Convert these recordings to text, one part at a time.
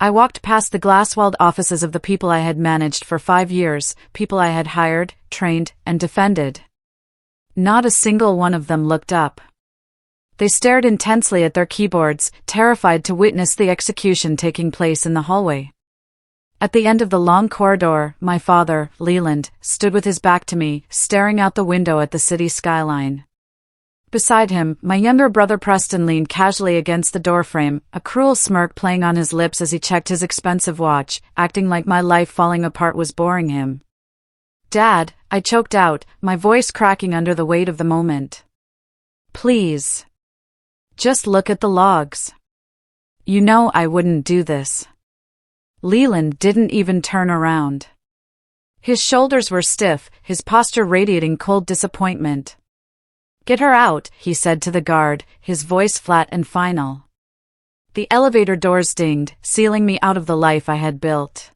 I walked past the glass-walled offices of the people I had managed for 5 years, people I had hired, trained, and defended. Not a single one of them looked up. They stared intensely at their keyboards, terrified to witness the execution taking place in the hallway. At the end of the long corridor, my father, Leland, stood with his back to me, staring out the window at the city skyline. Beside him, my younger brother Preston leaned casually against the doorframe, a cruel smirk playing on his lips as he checked his expensive watch, acting like my life falling apart was boring him. "Dad," I choked out, my voice cracking under the weight of the moment. "Please. Just look at the logs. You know I wouldn't do this." Leland didn't even turn around. His shoulders were stiff, his posture radiating cold disappointment. "Get her out," he said to the guard, his voice flat and final. The elevator doors dinged, sealing me out of the life I had built.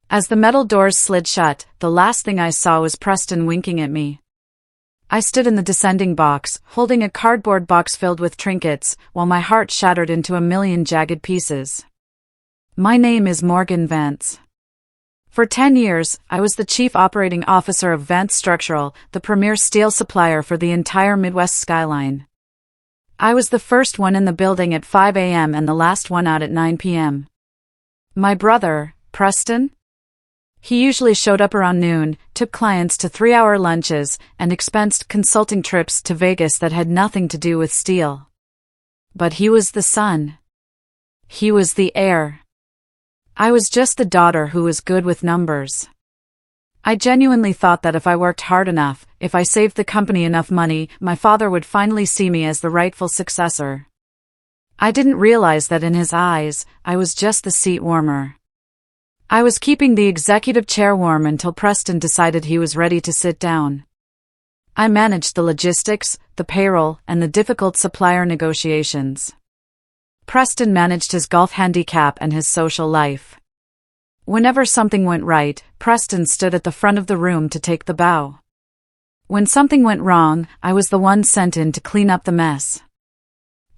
As the metal doors slid shut, the last thing I saw was Preston winking at me. I stood in the descending box, holding a cardboard box filled with trinkets, while my heart shattered into a million jagged pieces. My name is Morgan Vance. For 10 years, I was the chief operating officer of Vance Structural, the premier steel supplier for the entire Midwest skyline. I was the first one in the building at 5 a.m. and the last one out at 9 p.m. My brother, Preston? He usually showed up around noon, took clients to 3-hour lunches, and expensed consulting trips to Vegas that had nothing to do with steel. But he was the son. He was the heir. I was just the daughter who was good with numbers. I genuinely thought that if I worked hard enough, if I saved the company enough money, my father would finally see me as the rightful successor. I didn't realize that in his eyes, I was just the seat warmer. I was keeping the executive chair warm until Preston decided he was ready to sit down. I managed the logistics, the payroll, and the difficult supplier negotiations. Preston managed his golf handicap and his social life. Whenever something went right, Preston stood at the front of the room to take the bow. When something went wrong, I was the one sent in to clean up the mess.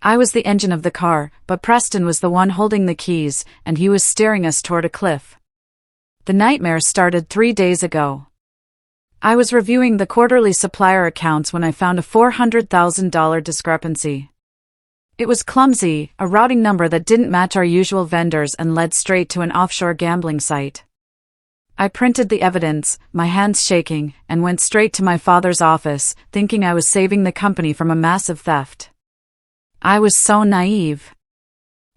I was the engine of the car, but Preston was the one holding the keys, and he was steering us toward a cliff. The nightmare started 3 days ago. I was reviewing the quarterly supplier accounts when I found a $400,000 discrepancy. It was clumsy, a routing number that didn't match our usual vendors and led straight to an offshore gambling site. I printed the evidence, my hands shaking, and went straight to my father's office, thinking I was saving the company from a massive theft. I was so naive.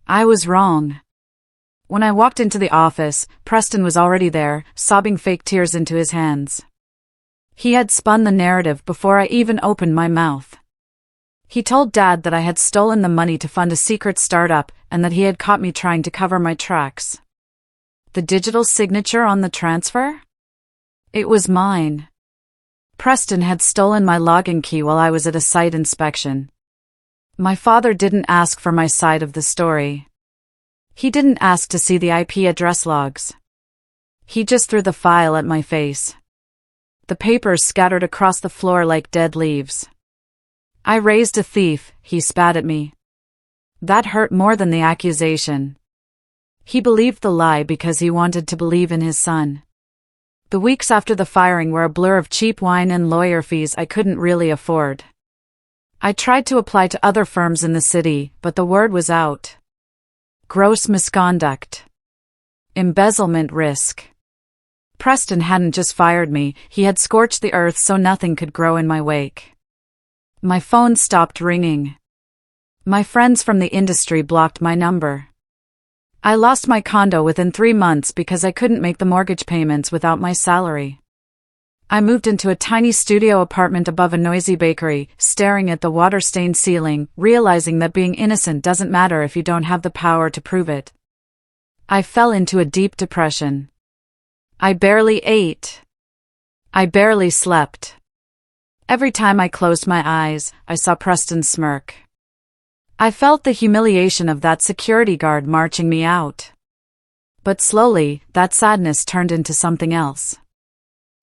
I was wrong. When I walked into the office, Preston was already there, sobbing fake tears into his hands. He had spun the narrative before I even opened my mouth. He told Dad that I had stolen the money to fund a secret startup and that he had caught me trying to cover my tracks. The digital signature on the transfer? It was mine. Preston had stolen my login key while I was at a site inspection. My father didn't ask for my side of the story. He didn't ask to see the IP address logs. He just threw the file at my face. The papers scattered across the floor like dead leaves. "I raised a thief," he spat at me. That hurt more than the accusation. He believed the lie because he wanted to believe in his son. The weeks after the firing were a blur of cheap wine and lawyer fees I couldn't really afford. I tried to apply to other firms in the city, but the word was out. Gross misconduct. Embezzlement risk. Preston hadn't just fired me, he had scorched the earth so nothing could grow in my wake. My phone stopped ringing. My friends from the industry blocked my number. I lost my condo within 3 months because I couldn't make the mortgage payments without my salary. I moved into a tiny studio apartment above a noisy bakery, staring at the water-stained ceiling, realizing that being innocent doesn't matter if you don't have the power to prove it. I fell into a deep depression. I barely ate. I barely slept. Every time I closed my eyes, I saw Preston smirk. I felt the humiliation of that security guard marching me out. But slowly, that sadness turned into something else.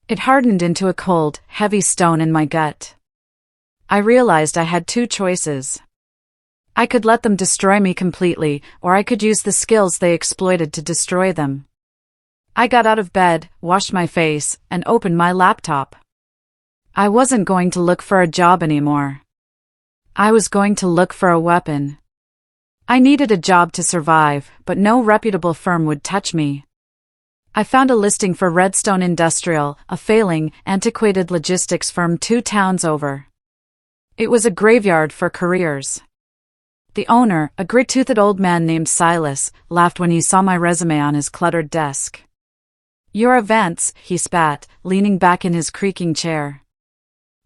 It hardened into a cold, heavy stone in my gut. I realized I had 2 choices. I could let them destroy me completely, or I could use the skills they exploited to destroy them. I got out of bed, washed my face, and opened my laptop. I wasn't going to look for a job anymore. I was going to look for a weapon. I needed a job to survive, but no reputable firm would touch me. I found a listing for Redstone Industrial, a failing, antiquated logistics firm 2 towns over. It was a graveyard for careers. The owner, a grit-toothed old man named Silas, laughed when he saw my resume on his cluttered desk. "You're a Vance," he spat, leaning back in his creaking chair.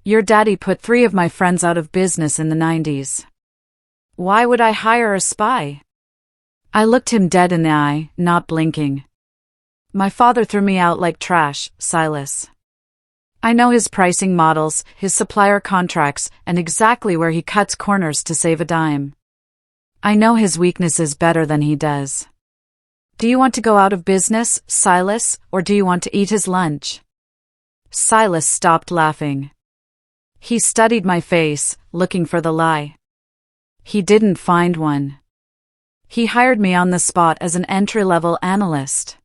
"Your daddy put 3 of my friends out of business in the 90s. Why would I hire a spy?" I looked him dead in the eye, not blinking. "My father threw me out like trash, Silas. I know his pricing models, his supplier contracts, and exactly where he cuts corners to save a dime. I know his weaknesses better than he does. Do you want to go out of business, Silas, or do you want to eat his lunch?" Silas stopped laughing. He studied my face, looking for the lie. He didn't find one. He hired me on the spot as an entry-level analyst.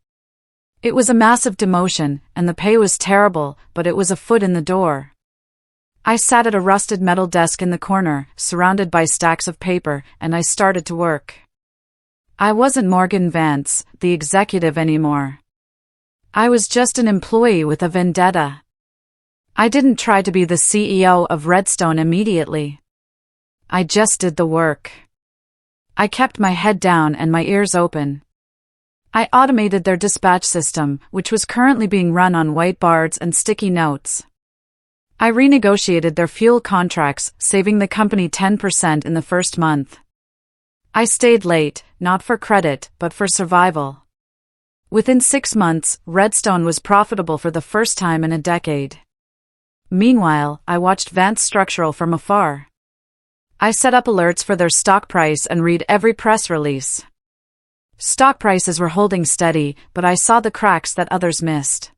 It was a massive demotion, and the pay was terrible, but it was a foot in the door. I sat at a rusted metal desk in the corner, surrounded by stacks of paper, and I started to work. I wasn't Morgan Vance, the executive, anymore. I was just an employee with a vendetta. I didn't try to be the CEO of Redstone immediately. I just did the work. I kept my head down and my ears open. I automated their dispatch system, which was currently being run on whiteboards and sticky notes. I renegotiated their fuel contracts, saving the company 10% in the first month. I stayed late, not for credit, but for survival. Within 6 months, Redstone was profitable for the first time in a decade. Meanwhile, I watched Vance Structural from afar. I set up alerts for their stock price and read every press release. Stock prices were holding steady, but I saw the cracks that others missed.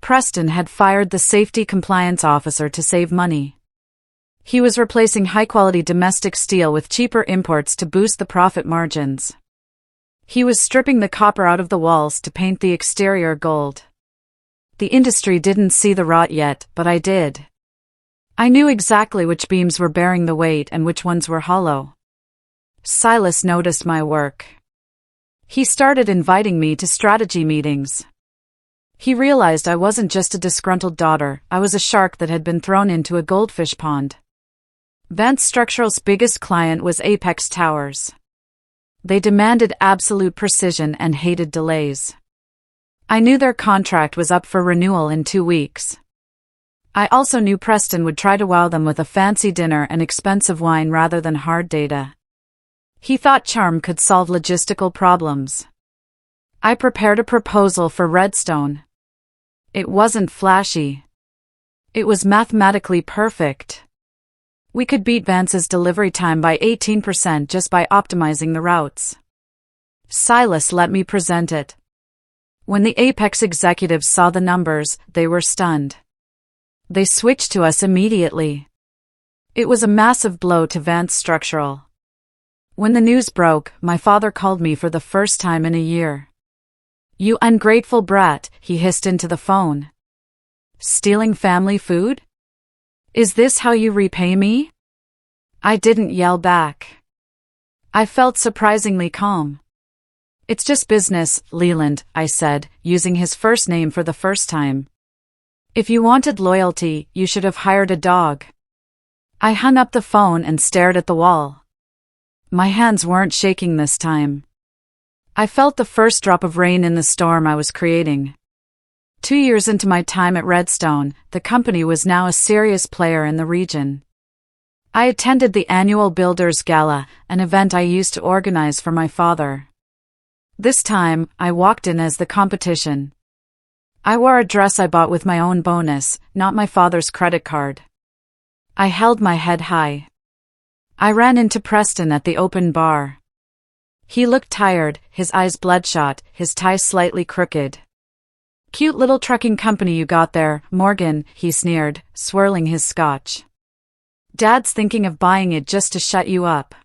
Preston had fired the safety compliance officer to save money. He was replacing high-quality domestic steel with cheaper imports to boost the profit margins. He was stripping the copper out of the walls to paint the exterior gold. The industry didn't see the rot yet, but I did. I knew exactly which beams were bearing the weight and which ones were hollow. Silas noticed my work. He started inviting me to strategy meetings. He realized I wasn't just a disgruntled daughter, I was a shark that had been thrown into a goldfish pond. Vance Structural's biggest client was Apex Towers. They demanded absolute precision and hated delays. I knew their contract was up for renewal in 2 weeks. I also knew Preston would try to wow them with a fancy dinner and expensive wine rather than hard data. He thought charm could solve logistical problems. I prepared a proposal for Redstone. It wasn't flashy. It was mathematically perfect. We could beat Vance's delivery time by 18% just by optimizing the routes. Silas let me present it. When the Apex executives saw the numbers, they were stunned. They switched to us immediately. It was a massive blow to Vance Structural. When the news broke, my father called me for the first time in a year. "You ungrateful brat," he hissed into the phone. "Stealing family food? Is this how you repay me?" I didn't yell back. I felt surprisingly calm. "It's just business, Leland," I said, using his first name for the first time. "If you wanted loyalty, you should have hired a dog." I hung up the phone and stared at the wall. My hands weren't shaking this time. I felt the first drop of rain in the storm I was creating. 2 years into my time at Redstone, the company was now a serious player in the region. I attended the annual Builders Gala, an event I used to organize for my father. This time, I walked in as the competition. I wore a dress I bought with my own bonus, not my father's credit card. I held my head high. I ran into Preston at the open bar. He looked tired, his eyes bloodshot, his tie slightly crooked. "Cute little trucking company you got there, Morgan," he sneered, swirling his scotch. "Dad's thinking of buying it just to shut you up."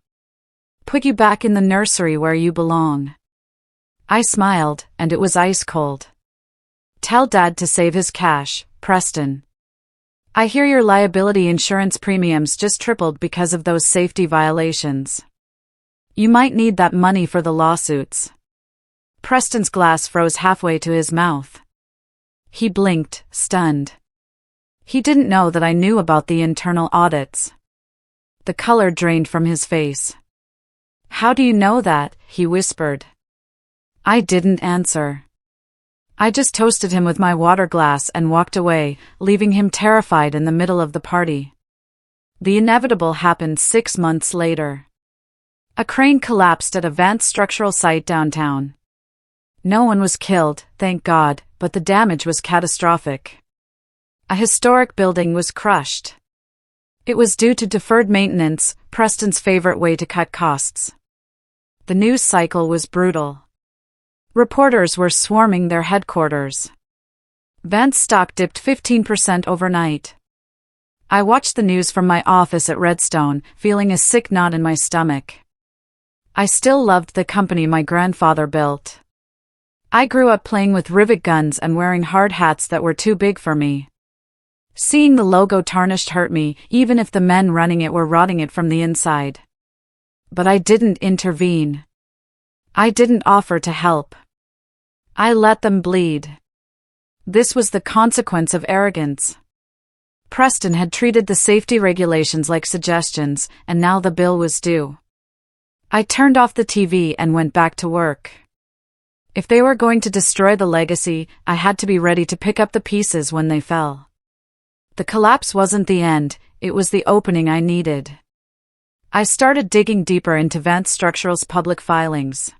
Put you back in the nursery where you belong. I smiled, and it was ice cold. Tell Dad to save his cash, Preston. I hear your liability insurance premiums just tripled because of those safety violations. You might need that money for the lawsuits. Preston's glass froze halfway to his mouth. He blinked, stunned. He didn't know that I knew about the internal audits. The color drained from his face. How do you know that? He whispered. I didn't answer. I just toasted him with my water glass and walked away, leaving him terrified in the middle of the party. The inevitable happened 6 months later. A crane collapsed at a Vance Structural site downtown. No one was killed, thank God, but the damage was catastrophic. A historic building was crushed. It was due to deferred maintenance, Preston's favorite way to cut costs. The news cycle was brutal. Reporters were swarming their headquarters. Vance stock dipped 15% overnight. I watched the news from my office at Redstone, feeling a sick knot in my stomach. I still loved the company my grandfather built. I grew up playing with rivet guns and wearing hard hats that were too big for me. Seeing the logo tarnished hurt me, even if the men running it were rotting it from the inside. But I didn't intervene. I didn't offer to help. I let them bleed. This was the consequence of arrogance. Preston had treated the safety regulations like suggestions, and now the bill was due. I turned off the TV and went back to work. If they were going to destroy the legacy, I had to be ready to pick up the pieces when they fell. The collapse wasn't the end, it was the opening I needed. I started digging deeper into Vance Structural's public filings.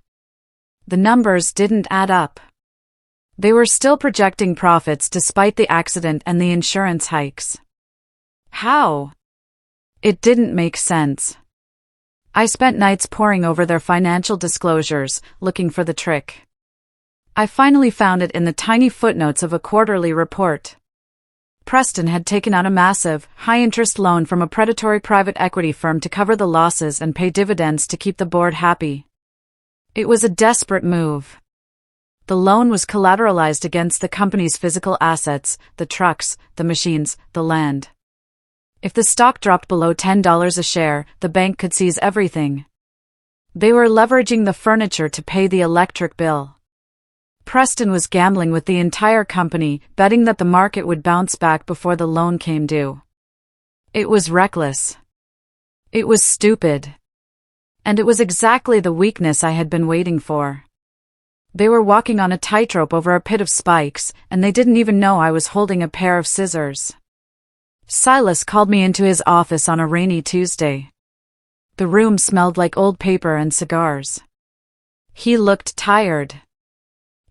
The numbers didn't add up. They were still projecting profits despite the accident and the insurance hikes. How? It didn't make sense. I spent nights poring over their financial disclosures, looking for the trick. I finally found it in the tiny footnotes of a quarterly report. Preston had taken out a massive, high-interest loan from a predatory private equity firm to cover the losses and pay dividends to keep the board happy. It was a desperate move. The loan was collateralized against the company's physical assets, the trucks, the machines, the land. If the stock dropped below $10 a share, the bank could seize everything. They were leveraging the furniture to pay the electric bill. Preston was gambling with the entire company, betting that the market would bounce back before the loan came due. It was reckless. It was stupid. And it was exactly the weakness I had been waiting for. They were walking on a tightrope over a pit of spikes, and they didn't even know I was holding a pair of scissors. Silas called me into his office on a rainy Tuesday. The room smelled like old paper and cigars. He looked tired.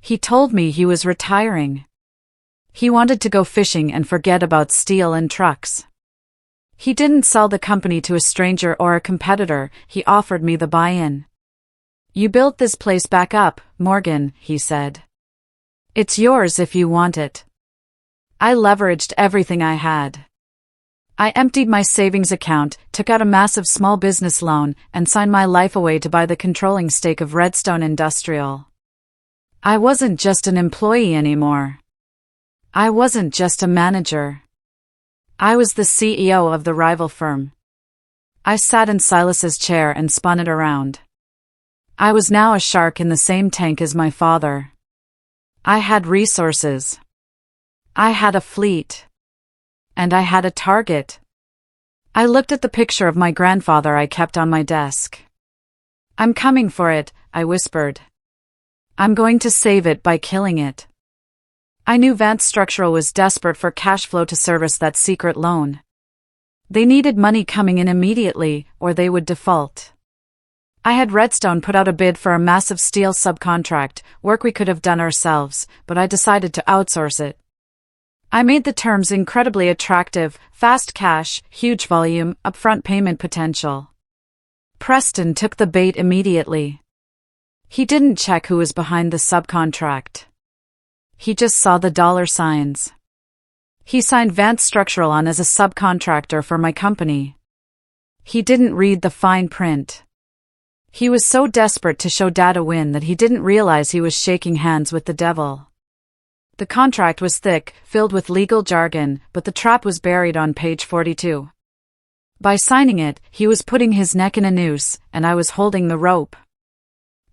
He told me he was retiring. He wanted to go fishing and forget about steel and trucks. He didn't sell the company to a stranger or a competitor, he offered me the buy-in. You built this place back up, Morgan, he said. It's yours if you want it. I leveraged everything I had. I emptied my savings account, took out a massive small business loan, and signed my life away to buy the controlling stake of Redstone Industrial. I wasn't just an employee anymore. I wasn't just a manager. I was the CEO of the rival firm. I sat in Silas's chair and spun it around. I was now a shark in the same tank as my father. I had resources. I had a fleet. And I had a target. I looked at the picture of my grandfather I kept on my desk. I'm coming for it, I whispered. I'm going to save it by killing it. I knew Vance Structural was desperate for cash flow to service that secret loan. They needed money coming in immediately, or they would default. I had Redstone put out a bid for a massive steel subcontract, work we could have done ourselves, but I decided to outsource it. I made the terms incredibly attractive: fast cash, huge volume, upfront payment potential. Preston took the bait immediately. He didn't check who was behind the subcontract. He just saw the dollar signs. He signed Vance Structural on as a subcontractor for my company. He didn't read the fine print. He was so desperate to show Dad a win that he didn't realize he was shaking hands with the devil. The contract was thick, filled with legal jargon, but the trap was buried on page 42. By signing it, he was putting his neck in a noose, and I was holding the rope.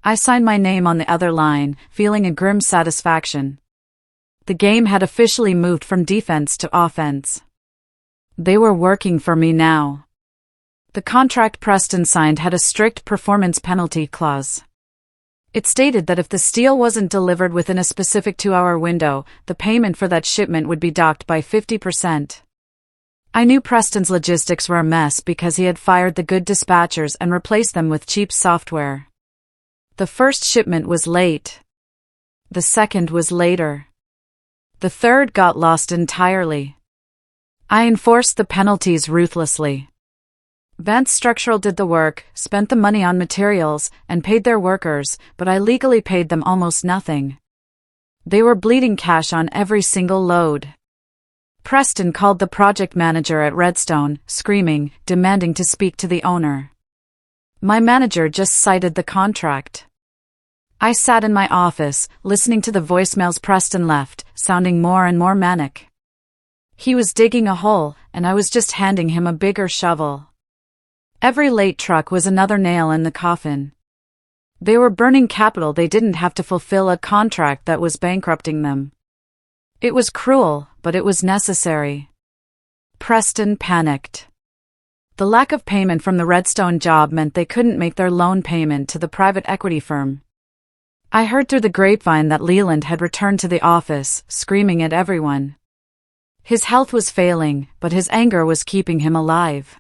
I signed my name on the other line, feeling a grim satisfaction. The game had officially moved from defense to offense. They were working for me now. The contract Preston signed had a strict performance penalty clause. It stated that if the steel wasn't delivered within a specific 2-hour window, the payment for that shipment would be docked by 50%. I knew Preston's logistics were a mess because he had fired the good dispatchers and replaced them with cheap software. The first shipment was late. The second was later. The third got lost entirely. I enforced the penalties ruthlessly. Vance Structural did the work, spent the money on materials, and paid their workers, but I legally paid them almost nothing. They were bleeding cash on every single load. Preston called the project manager at Redstone, screaming, demanding to speak to the owner. My manager just cited the contract. I sat in my office, listening to the voicemails Preston left, sounding more and more manic. He was digging a hole, and I was just handing him a bigger shovel. Every late truck was another nail in the coffin. They were burning capital they didn't have to fulfill a contract that was bankrupting them. It was cruel, but it was necessary. Preston panicked. The lack of payment from the Redstone job meant they couldn't make their loan payment to the private equity firm. I heard through the grapevine that Leland had returned to the office, screaming at everyone. His health was failing, but his anger was keeping him alive.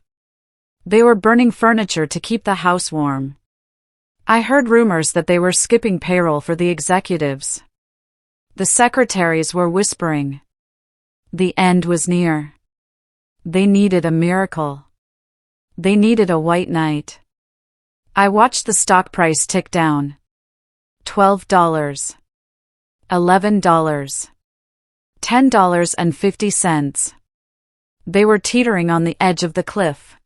They were burning furniture to keep the house warm. I heard rumors that they were skipping payroll for the executives. The secretaries were whispering. The end was near. They needed a miracle. They needed a white knight. I watched the stock price tick down. $12. $11. $10.50. They were teetering on the edge of the cliff.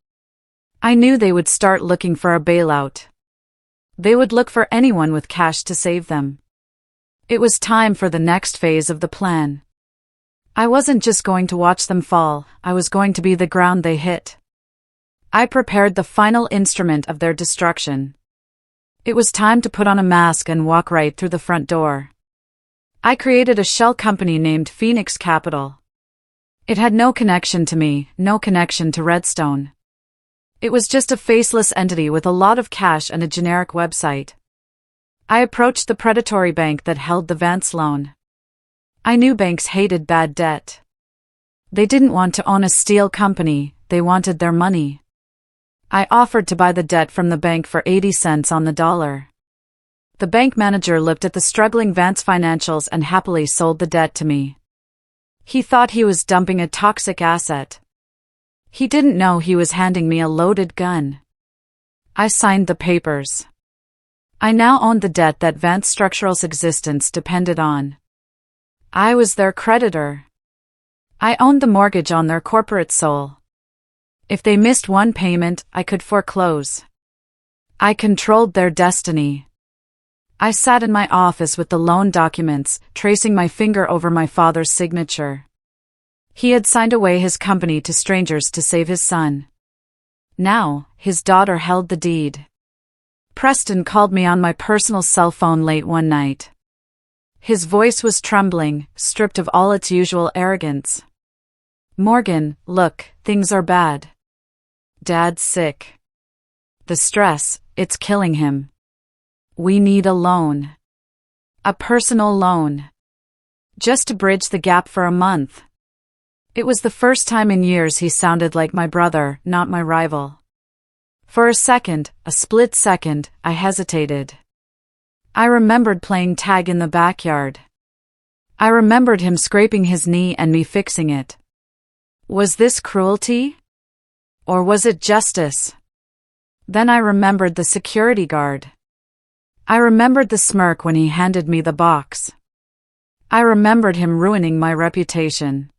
I knew they would start looking for a bailout. They would look for anyone with cash to save them. It was time for the next phase of the plan. I wasn't just going to watch them fall, I was going to be the ground they hit. I prepared the final instrument of their destruction. It was time to put on a mask and walk right through the front door. I created a shell company named Phoenix Capital. It had no connection to me, no connection to Redstone. It was just a faceless entity with a lot of cash and a generic website. I approached the predatory bank that held the Vance loan. I knew banks hated bad debt. They didn't want to own a steel company, they wanted their money. I offered to buy the debt from the bank for 80 cents on the dollar. The bank manager looked at the struggling Vance financials and happily sold the debt to me. He thought he was dumping a toxic asset. He didn't know he was handing me a loaded gun. I signed the papers. I now owned the debt that Vance Structural's existence depended on. I was their creditor. I owned the mortgage on their corporate soul. If they missed one payment, I could foreclose. I controlled their destiny. I sat in my office with the loan documents, tracing my finger over my father's signature. He had signed away his company to strangers to save his son. Now, his daughter held the deed. Preston called me on my personal cell phone late one night. His voice was trembling, stripped of all its usual arrogance. "Morgan, look, things are bad. Dad's sick. The stress, it's killing him. We need a loan. A personal loan. Just to bridge the gap for a month." It was the first time in years he sounded like my brother, not my rival. For a second, a split second, I hesitated. I remembered playing tag in the backyard. I remembered him scraping his knee and me fixing it. Was this cruelty? Or was it justice? Then I remembered the security guard. I remembered the smirk when he handed me the box. I remembered him ruining my reputation.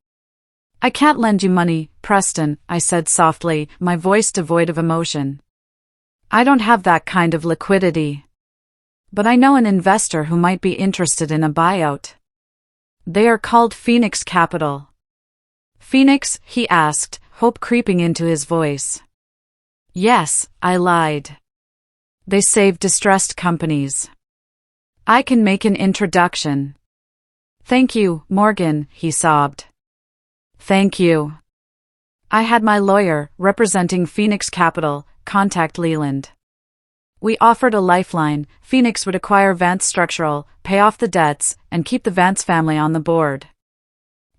"I can't lend you money, Preston," I said softly, my voice devoid of emotion. I don't have that kind of liquidity. But I know an investor who might be interested in a buyout. They are called Phoenix Capital. Phoenix? He asked, hope creeping into his voice. Yes, I lied. They save distressed companies. I can make an introduction. Thank you, Morgan, he sobbed. Thank you. I had my lawyer, representing Phoenix Capital, contact Leland. We offered a lifeline. Phoenix would acquire Vance Structural, pay off the debts, and keep the Vance family on the board.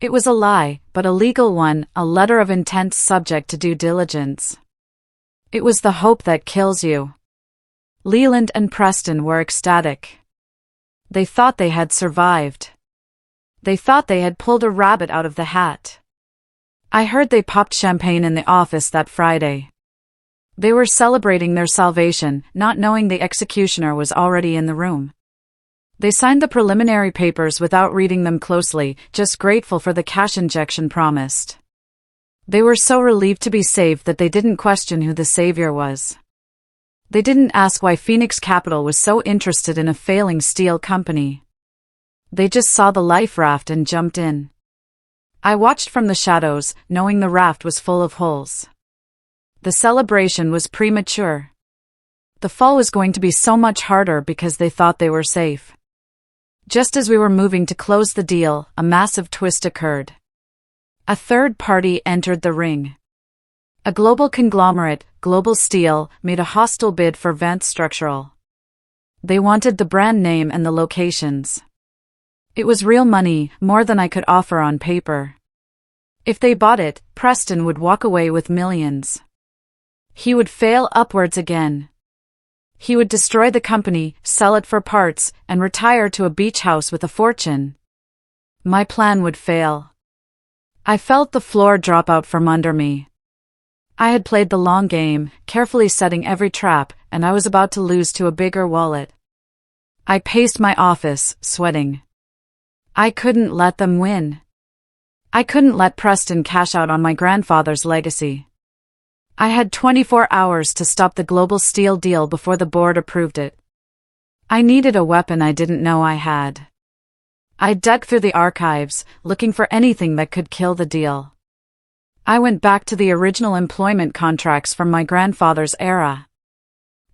It was a lie, but a legal one, a letter of intent subject to due diligence. It was the hope that kills you. Leland and Preston were ecstatic. They thought they had survived. They thought they had pulled a rabbit out of the hat. I heard they popped champagne in the office that Friday. They were celebrating their salvation, not knowing the executioner was already in the room. They signed the preliminary papers without reading them closely, just grateful for the cash injection promised. They were so relieved to be saved that they didn't question who the savior was. They didn't ask why Phoenix Capital was so interested in a failing steel company. They just saw the life raft and jumped in. I watched from the shadows, knowing the raft was full of holes. The celebration was premature. The fall was going to be so much harder because they thought they were safe. Just as we were moving to close the deal, a massive twist occurred. A third party entered the ring. A global conglomerate, Global Steel, made a hostile bid for Vance Structural. They wanted the brand name and the locations. It was real money, more than I could offer on paper. If they bought it, Preston would walk away with millions. He would fail upwards again. He would destroy the company, sell it for parts, and retire to a beach house with a fortune. My plan would fail. I felt the floor drop out from under me. I had played the long game, carefully setting every trap, and I was about to lose to a bigger wallet. I paced my office, sweating. I couldn't let them win. I couldn't let Preston cash out on my grandfather's legacy. I had 24 hours to stop the Global Steel deal before the board approved it. I needed a weapon I didn't know I had. I dug through the archives, looking for anything that could kill the deal. I went back to the original employment contracts from my grandfather's era.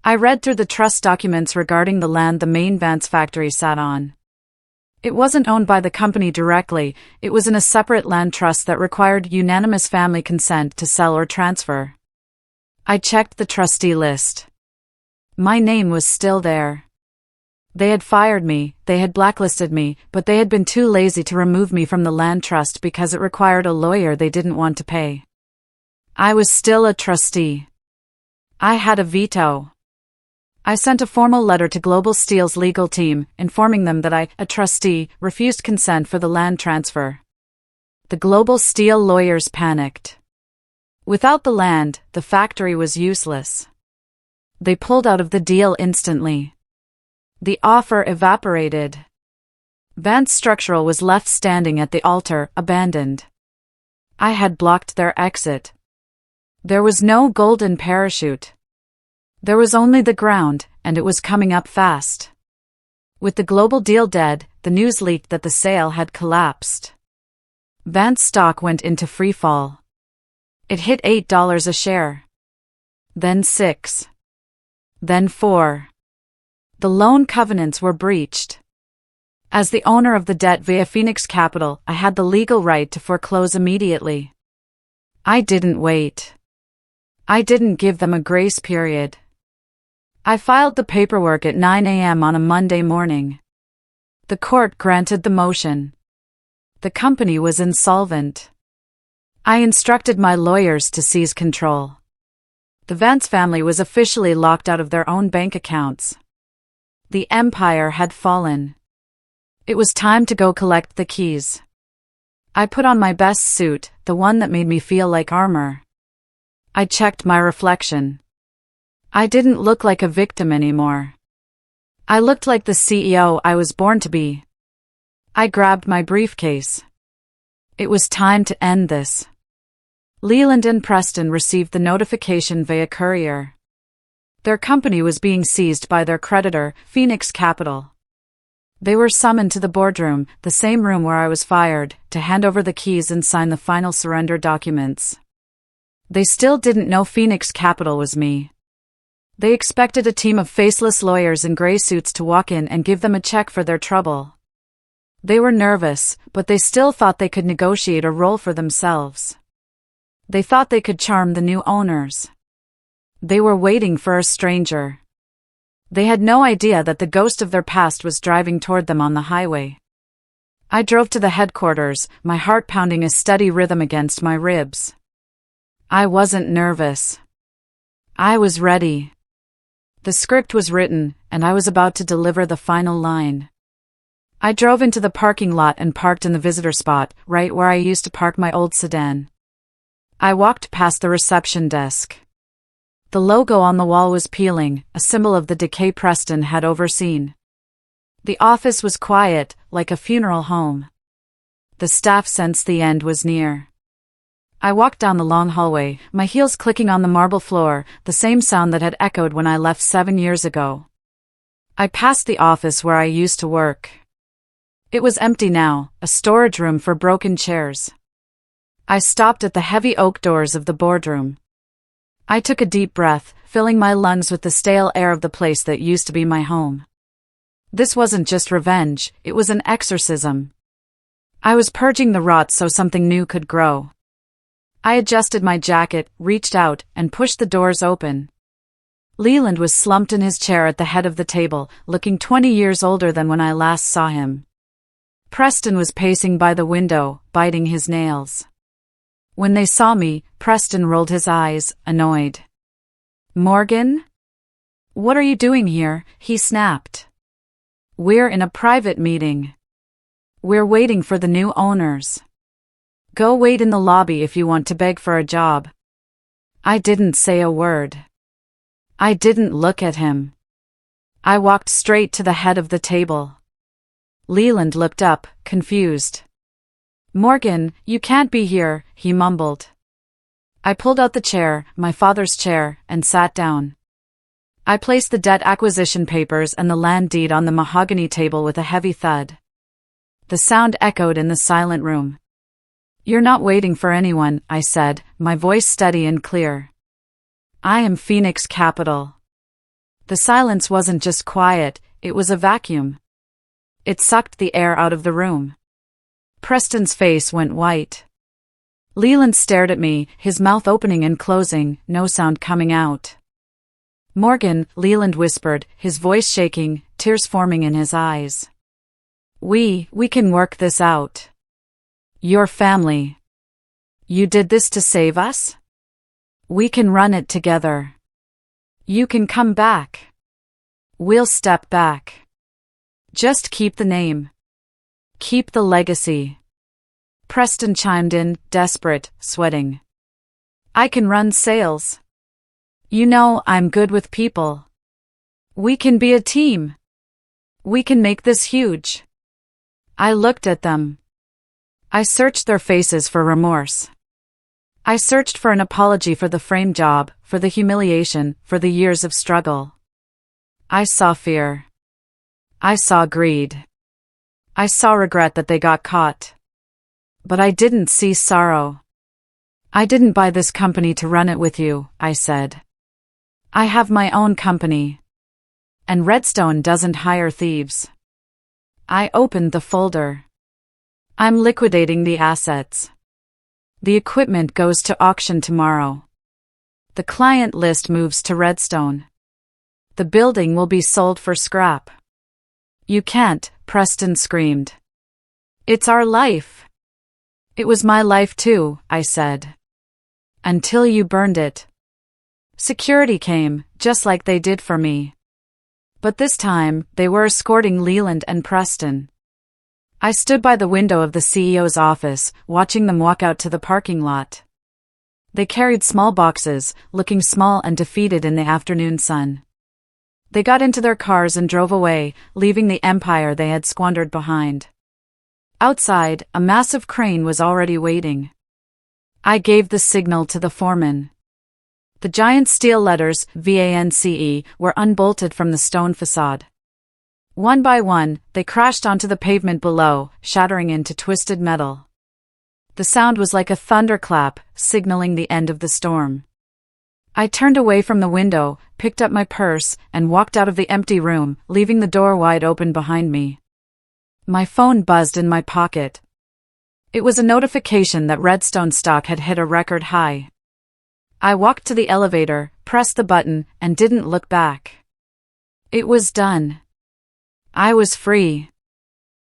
I read through the trust documents regarding the land the main Vance factory sat on. It wasn't owned by the company directly, it was in a separate land trust that required unanimous family consent to sell or transfer. I checked the trustee list. My name was still there. They had fired me, they had blacklisted me, but they had been too lazy to remove me from the land trust because it required a lawyer they didn't want to pay. I was still a trustee. I had a veto. I sent a formal letter to Global Steel's legal team, informing them that I, a trustee, refused consent for the land transfer. The Global Steel lawyers panicked. Without the land, the factory was useless. They pulled out of the deal instantly. The offer evaporated. Vance Structural was left standing at the altar, abandoned. I had blocked their exit. There was no golden parachute. There was only the ground, and it was coming up fast. With the global deal dead, the news leaked that the sale had collapsed. Vance stock went into free fall. It hit $8 a share. Then $6. Then $4. The loan covenants were breached. As the owner of the debt via Phoenix Capital, I had the legal right to foreclose immediately. I didn't wait. I didn't give them a grace period. I filed the paperwork at 9 a.m. on a Monday morning. The court granted the motion. The company was insolvent. I instructed my lawyers to seize control. The Vance family was officially locked out of their own bank accounts. The empire had fallen. It was time to go collect the keys. I put on my best suit, the one that made me feel like armor. I checked my reflection. I didn't look like a victim anymore. I looked like the CEO I was born to be. I grabbed my briefcase. It was time to end this. Leland and Preston received the notification via courier. Their company was being seized by their creditor, Phoenix Capital. They were summoned to the boardroom, the same room where I was fired, to hand over the keys and sign the final surrender documents. They still didn't know Phoenix Capital was me. They expected a team of faceless lawyers in gray suits to walk in and give them a check for their trouble. They were nervous, but they still thought they could negotiate a role for themselves. They thought they could charm the new owners. They were waiting for a stranger. They had no idea that the ghost of their past was driving toward them on the highway. I drove to the headquarters, my heart pounding a steady rhythm against my ribs. I wasn't nervous. I was ready. The script was written, and I was about to deliver the final line. I drove into the parking lot and parked in the visitor spot, right where I used to park my old sedan. I walked past the reception desk. The logo on the wall was peeling, a symbol of the decay Preston had overseen. The office was quiet, like a funeral home. The staff sensed the end was near. I walked down the long hallway, my heels clicking on the marble floor, the same sound that had echoed when I left 7 years ago. I passed the office where I used to work. It was empty now, a storage room for broken chairs. I stopped at the heavy oak doors of the boardroom. I took a deep breath, filling my lungs with the stale air of the place that used to be my home. This wasn't just revenge, it was an exorcism. I was purging the rot so something new could grow. I adjusted my jacket, reached out, and pushed the doors open. Leland was slumped in his chair at the head of the table, looking 20 years older than when I last saw him. Preston was pacing by the window, biting his nails. When they saw me, Preston rolled his eyes, annoyed. "Morgan? What are you doing here?" he snapped. "We're in a private meeting. We're waiting for the new owners. Go wait in the lobby if you want to beg for a job." I didn't say a word. I didn't look at him. I walked straight to the head of the table. Leland looked up, confused. "Morgan, you can't be here," he mumbled. I pulled out the chair, my father's chair, and sat down. I placed the debt acquisition papers and the land deed on the mahogany table with a heavy thud. The sound echoed in the silent room. "You're not waiting for anyone," I said, my voice steady and clear. "I am Phoenix Capital." The silence wasn't just quiet, it was a vacuum. It sucked the air out of the room. Preston's face went white. Leland stared at me, his mouth opening and closing, no sound coming out. "Morgan," Leland whispered, his voice shaking, tears forming in his eyes. We can work this out. Your family. You did this to save us? We can run it together. You can come back. We'll step back. Just keep the name. Keep the legacy." Preston chimed in, desperate, sweating. "I can run sales. You know, I'm good with people. We can be a team. We can make this huge." I looked at them. I searched their faces for remorse. I searched for an apology for the frame job, for the humiliation, for the years of struggle. I saw fear. I saw greed. I saw regret that they got caught. But I didn't see sorrow. "I didn't buy this company to run it with you," I said. "I have my own company. And Redstone doesn't hire thieves." I opened the folder. "I'm liquidating the assets. The equipment goes to auction tomorrow. The client list moves to Redstone. The building will be sold for scrap." "You can't," Preston screamed. "It's our life." "It was my life too," I said. "Until you burned it." Security came, just like they did for me. But this time, they were escorting Leland and Preston. I stood by the window of the CEO's office, watching them walk out to the parking lot. They carried small boxes, looking small and defeated in the afternoon sun. They got into their cars and drove away, leaving the empire they had squandered behind. Outside, a massive crane was already waiting. I gave the signal to the foreman. The giant steel letters, VANCE, were unbolted from the stone facade. One by one, they crashed onto the pavement below, shattering into twisted metal. The sound was like a thunderclap, signaling the end of the storm. I turned away from the window, picked up my purse, and walked out of the empty room, leaving the door wide open behind me. My phone buzzed in my pocket. It was a notification that Redstone stock had hit a record high. I walked to the elevator, pressed the button, and didn't look back. It was done. I was free.